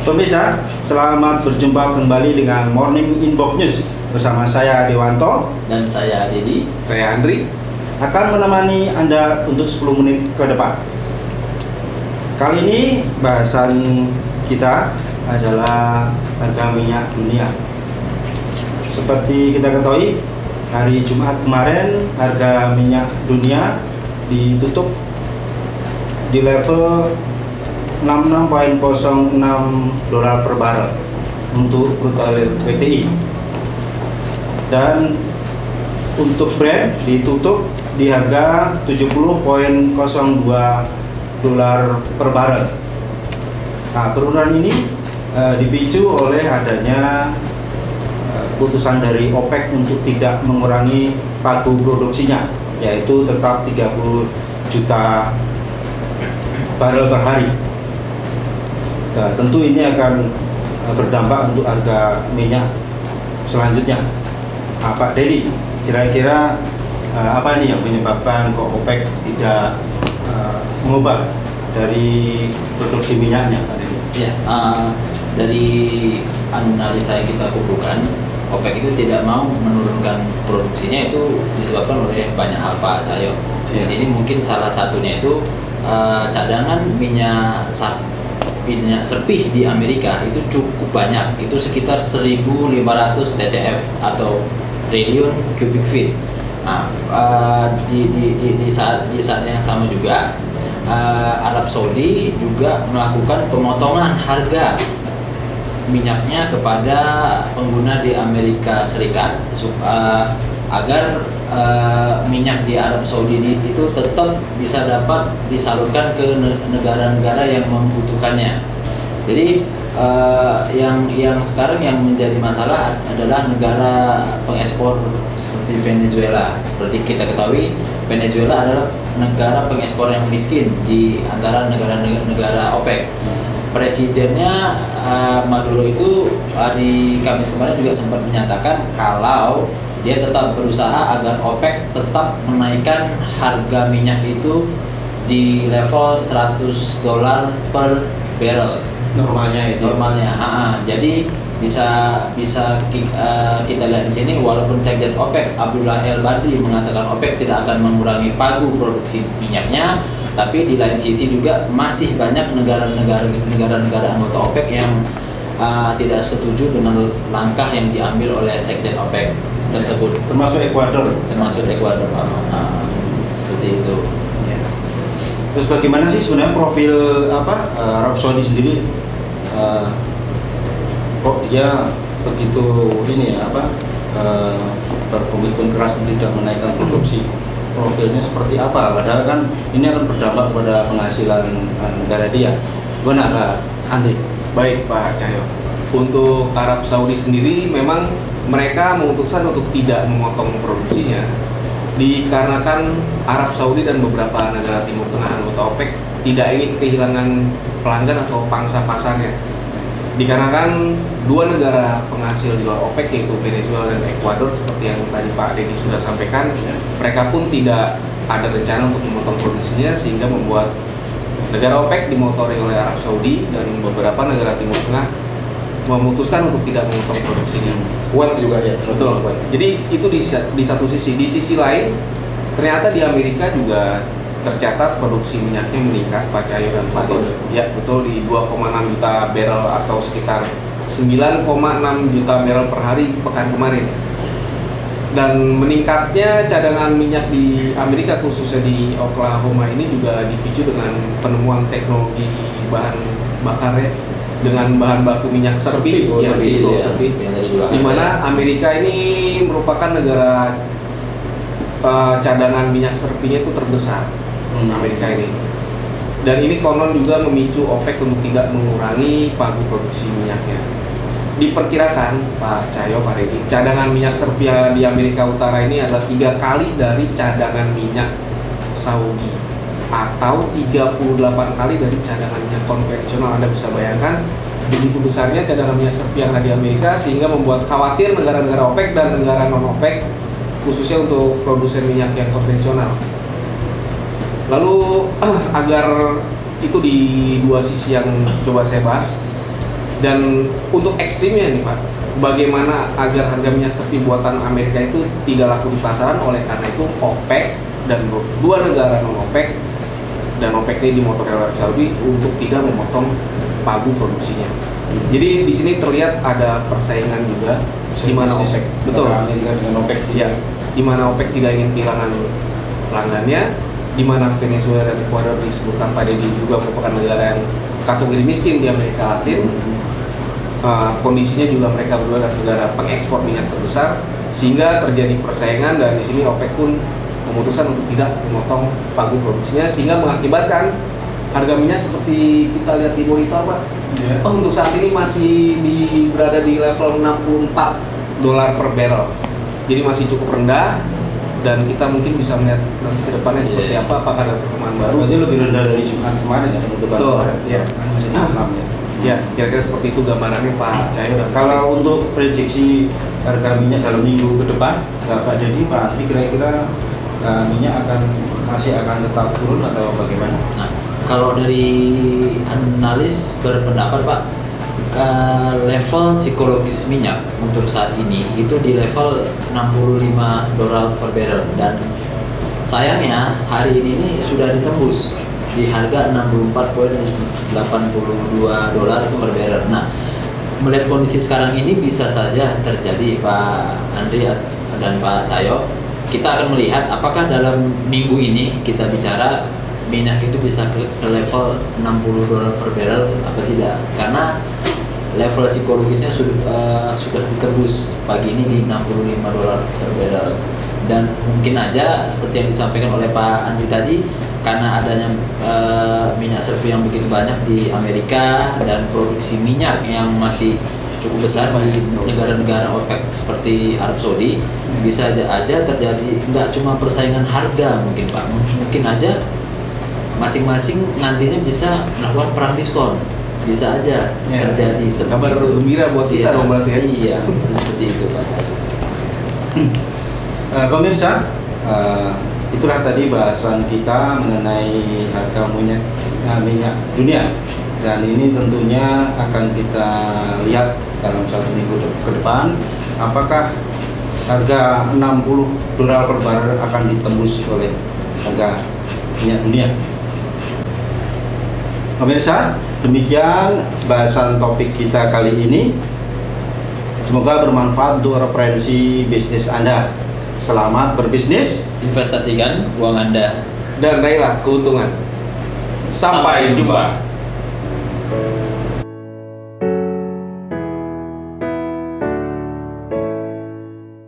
Pemirsa, selamat berjumpa kembali dengan Morning Inbox News bersama saya Dewanto dan saya Dedi. Saya Andri. Akan menemani Anda untuk 10 menit ke depan. Kali ini bahasan kita adalah harga minyak dunia. Seperti kita ketahui, hari Jumat kemarin harga minyak dunia ditutup di level 66,06 dolar per barel untuk crude oil WTI, dan untuk Brent ditutup di harga 70,02 dolar per barel. Nah, penurunan ini dipicu oleh adanya putusan dari OPEC untuk tidak mengurangi pagu produksinya, yaitu tetap 30 juta barel per hari. Nah, tentu ini akan berdampak untuk harga minyak selanjutnya. Nah, Pak Dedi, kira-kira apa ini yang menyebabkan kok OPEC tidak mengubah dari produksi minyaknya, Pak Dedi? Ya, dari analisa yang kita kumpulkan, OPEC itu tidak mau menurunkan produksinya itu disebabkan oleh banyak hal, Pak Cahyo. Di sini mungkin salah satunya itu cadangan minyak serpih di Amerika itu cukup banyak, itu sekitar 1.500 TCF atau triliun cubic feet. Nah, di saat yang sama juga Arab Saudi juga melakukan pemotongan harga minyaknya kepada pengguna di Amerika Serikat agar minyak di Arab Saudi itu tetap bisa dapat disalurkan ke negara-negara yang membutuhkannya. Jadi yang sekarang yang menjadi masalah adalah negara pengekspor seperti Venezuela. Seperti kita ketahui, Venezuela adalah negara pengekspor yang miskin di antara negara-negara OPEC. Presidennya Maduro itu hari Kamis kemarin juga sempat menyatakan kalau dia tetap berusaha agar OPEC tetap menaikkan harga minyak itu di level 100 dolar per barrel. Normalnya itu. Normalnya, jadi bisa kita lihat di sini, walaupun Sekjen OPEC Abdullah El Bardi mengatakan OPEC tidak akan mengurangi pagu produksi minyaknya, tapi di lain sisi juga masih banyak negara-negara anggota OPEC yang tidak setuju dengan langkah yang diambil oleh Sekjen OPEC tersebut, termasuk Ekuador, Pak. Seperti itu. Ya. Terus bagaimana sih sebenarnya profil Arab Saudi sendiri? Kok dia begitu berkomitmen keras untuk tidak menaikkan produksi? Profilnya seperti apa? Padahal kan ini akan berdampak pada penghasilan negara dia. Gimana, Pak Andri? Baik, Pak Cahyo. Untuk Arab Saudi sendiri memang mereka memutuskan untuk tidak memotong produksinya dikarenakan Arab Saudi dan beberapa negara Timur Tengah anggota OPEC tidak ingin kehilangan pelanggan atau pangsa pasarnya. Dikarenakan dua negara penghasil di luar OPEC yaitu Venezuela dan Ekuador, seperti yang tadi Pak Dedi sudah sampaikan, mereka pun tidak ada rencana untuk memotong produksinya, sehingga membuat negara OPEC dimotori oleh Arab Saudi dan beberapa negara Timur Tengah memutuskan untuk tidak memotong produksinya. Kuat juga ya. Betul. Jadi itu di satu sisi. Di sisi lain, ternyata di Amerika juga tercatat produksi minyaknya meningkat, Pak Cahyo dan Pak Dedi. Ya, betul, di 2,6 juta barrel atau sekitar 9,6 juta barrel per hari pekan kemarin. Dan meningkatnya cadangan minyak di Amerika, khususnya di Oklahoma ini juga dipicu dengan penemuan teknologi bahan bakarnya dengan bahan baku minyak serpih, di mana Amerika ini merupakan negara cadangan minyak serpihnya itu terbesar. Amerika ini, dan ini konon juga memicu OPEC untuk tidak mengurangi pagu produksi minyaknya. Diperkirakan, Pak Cahyo, Pak Redi, cadangan minyak serpih di Amerika Utara ini adalah 3 kali dari cadangan minyak Saudi, atau 38 kali dari cadangan minyak konvensional. Anda bisa bayangkan begitu besarnya cadangan minyak serpih yang ada di Amerika, sehingga membuat khawatir negara-negara OPEC dan negara non-OPEC, khususnya untuk produsen minyak yang konvensional. Lalu agar itu di dua sisi yang coba saya bahas, Dan untuk ekstrimnya nih Pak, bagaimana agar harga minyak sirih buatan Amerika itu tidak laku di pasaran? Oleh karena itu OPEC dan dua negara non OPEC dan OPEC ini dimotori oleh Arab Saudi untuk tidak memotong pagu produksinya. Jadi di sini terlihat ada persaingan juga di mana OPEC betul Amerika dengan OPEC ya, di mana OPEC tidak ingin kehilangan pelanggannya, di mana Venezuela dan Ekuador disebutkan pada ini juga merupakan negara yang kategori miskin di Amerika Latin. Kondisinya juga mereka berdua adalah negara pengekspor minyak terbesar, sehingga terjadi persaingan dan di sini OPEC pun memutuskan untuk tidak memotong pagu produksinya, sehingga mengakibatkan harga minyak seperti kita lihat di monitor Pak, untuk saat ini masih berada di level $64 per barrel, jadi masih cukup rendah dan kita mungkin bisa melihat nanti ke depannya seperti apa, apakah ada perkembangan baru. Berarti lebih rendah dari Jumat kemarin ya, penutupan Betul, kemarin. ya. Masih di 6 ya. Ya, kira-kira seperti itu gambarannya Pak Cahyo. Dan Kalau untuk prediksi harga minyak dalam minggu ke depan, Pak Dedi, Pak Andri, kira-kira minyak masih akan tetap turun atau bagaimana? Nah, kalau dari analis berpendapat Pak, level psikologis minyak untuk saat ini itu di level $65 per barrel, dan sayangnya hari ini sudah ditembus di harga $64.82 per barrel. Nah, melihat kondisi sekarang ini bisa saja terjadi Pak Andri dan Pak Cahyo, kita akan melihat apakah dalam minggu ini kita bicara minyak itu bisa ke level $60 per barrel apa tidak, karena level psikologisnya sudah ditembus pagi ini di $65 per barrel. Dan mungkin aja seperti yang disampaikan oleh Pak Andri tadi, karena adanya minyak sirih yang begitu banyak di Amerika dan produksi minyak yang masih cukup besar di negara-negara OPEC seperti Arab Saudi, bisa aja terjadi nggak cuma persaingan harga mungkin Pak, mungkin aja masing-masing nantinya bisa melakukan perang diskon, bisa aja terjadi seperti kabar itu. gembira buat kita dong berarti ya. Iya, seperti itu Pak Sayo. Pemirsa, itulah tadi bahasan kita mengenai harga minyak dunia, dan ini tentunya akan kita lihat dalam 1 minggu ke depan apakah harga $60 per barrel akan ditembus oleh harga minyak dunia. Pemirsa, demikian bahasan topik kita kali ini. Semoga bermanfaat untuk referensi bisnis Anda. Selamat berbisnis, Investasikan uang Anda Dan raihlah keuntungan. Sampai jumpa.